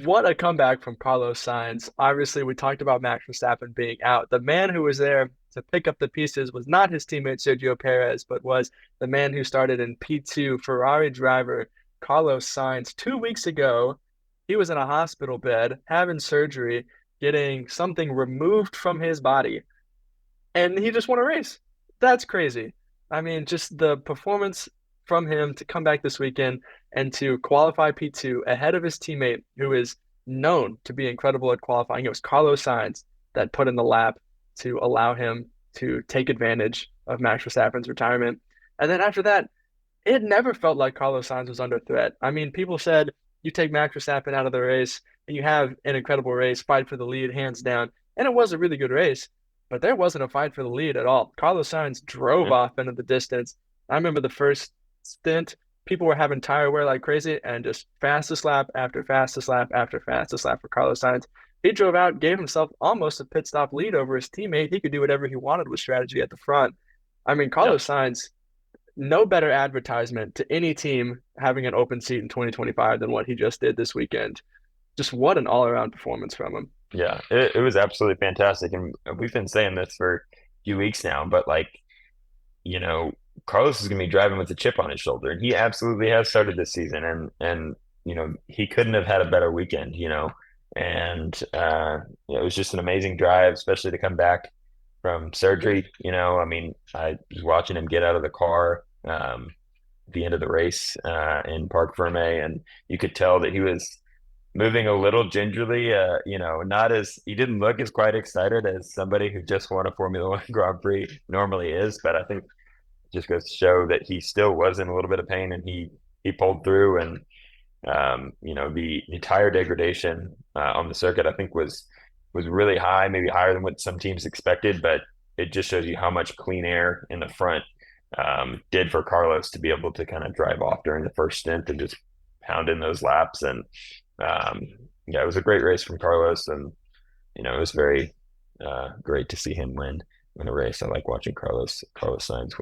What a comeback from Carlos Sainz. Obviously, we talked about Max Verstappen being out. The man who was there to pick up the pieces was not his teammate Sergio Perez, but was the man who started in P2, Ferrari driver Carlos Sainz. 2 weeks ago, he was in a hospital bed having surgery, getting something removed from his body, and he just won a race. That's crazy. I mean, just the performance from him to come back this weekend and to qualify P2 ahead of his teammate, who is known to be incredible at qualifying. It was Carlos Sainz that put in the lap to allow him to take advantage of Max Verstappen's retirement. And then after that, it never felt like Carlos Sainz was under threat. I mean, people said you take Max Verstappen out of the race and you have an incredible race, fight for the lead, hands down. And it was a really good race, but there wasn't a fight for the lead at all. Carlos Sainz drove Yeah. off into the distance. I remember the first stint, people were having tire wear like crazy and just fastest lap after fastest lap after fastest lap for Carlos Sainz. He drove out, gave himself almost a pit stop lead over his teammate. He could do whatever he wanted with strategy at the front. I mean, Yeah. Carlos Sainz, no better advertisement to any team having an open seat in 2025 than what he just did this weekend. Just what an all-around performance from him. Yeah, it was absolutely fantastic. And we've been saying this for a few weeks now, but like, you know, Carlos is going to be driving with a chip on his shoulder, and he absolutely has started this season. And he couldn't have had a better weekend, and it was just an amazing drive, especially to come back from surgery. I mean, I was watching him get out of the car at the end of the race in Parc Ferme, and you could tell that he was moving a little gingerly. Not as he didn't look as quite excited as somebody who just won a Formula One Grand Prix normally is, but I think just goes to show that he still was in a little bit of pain, and he pulled through. And the tire degradation on the circuit, I think was really high, maybe higher than what some teams expected, but it just shows you how much clean air in the front did for Carlos to be able to kind of drive off during the first stint and just pound in those laps. And um, yeah, it was a great race from Carlos, and it was very great to see him win a race. I like watching Carlos Sainz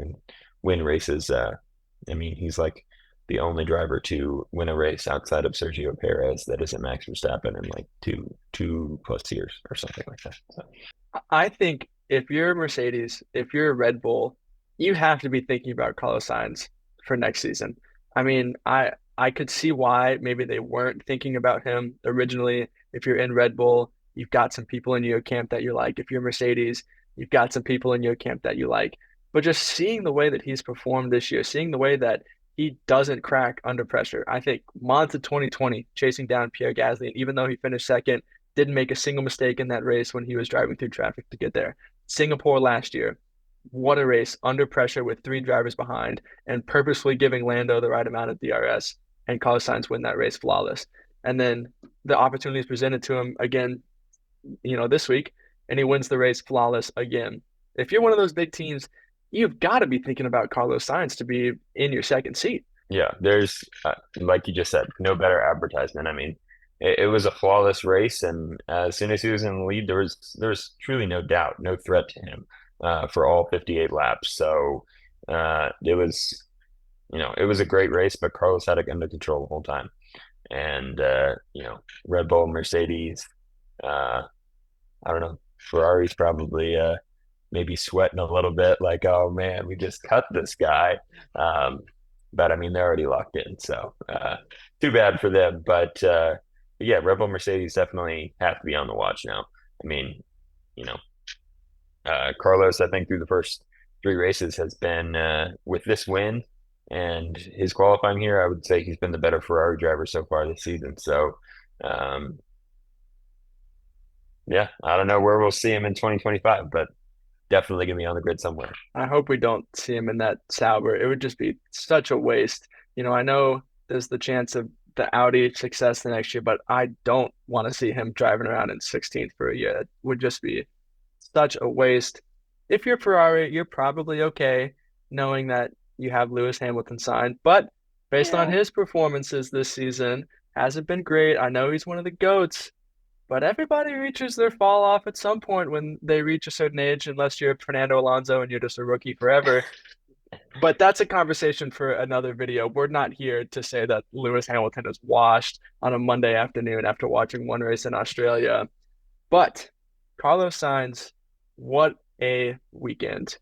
win races. I mean, he's like the only driver to win a race outside of Sergio Perez that isn't Max Verstappen in like two plus years or something like that. So, I think if you're Mercedes, if you're a Red Bull, you have to be thinking about Carlos Sainz for next season. I mean, I could see why maybe they weren't thinking about him originally. If you're in Red Bull, you've got some people in your camp that you like. If you're Mercedes, you've got some people in your camp that you like. But just seeing the way that he's performed this year, seeing the way that he doesn't crack under pressure. I think Monza 2020, chasing down Pierre Gasly, and even though he finished second, didn't make a single mistake in that race when he was driving through traffic to get there. Singapore last year, what a race under pressure with three drivers behind and purposefully giving Lando the right amount of DRS and Carlos Sainz win that race flawless. And then the opportunity is presented to him again, this week, and he wins the race flawless again. If you're one of those big teams, you've got to be thinking about Carlos Sainz to be in your second seat. yeah, there's like you just said, no better advertisement. I mean, it was a flawless race, and as soon as he was in the lead, there was truly no doubt, no threat to him for all 58 laps. So it was a great race, but Carlos had it under control the whole time. And Red Bull, Mercedes, uh, I don't know, Ferrari's probably maybe sweating a little bit, like, oh man, we just cut this guy. Um, but I mean, they're already locked in, so too bad for them. But yeah, Red Bull, Mercedes definitely have to be on the watch now. I mean, you know, Carlos, I think through the first three races has been with this win and his qualifying here, I would say he's been the better Ferrari driver so far this season. So, um, yeah, I don't know where we'll see him in 2025, but definitely gonna be on the grid somewhere. I hope we don't see him in that Sauber. It would just be such a waste. I know there's the chance of the Audi success the next year, but I don't want to see him driving around in 16th for a year. It would just be such a waste. If you're Ferrari, you're probably okay knowing that you have Lewis Hamilton signed, but based on Yeah. his performances this season, hasn't been great. I know he's one of the GOATs, but everybody reaches their fall off at some point when they reach a certain age, unless you're Fernando Alonso and you're just a rookie forever. But that's a conversation for another video. We're not here to say that Lewis Hamilton is washed on a Monday afternoon after watching one race in Australia. But Carlos Sainz, what a weekend.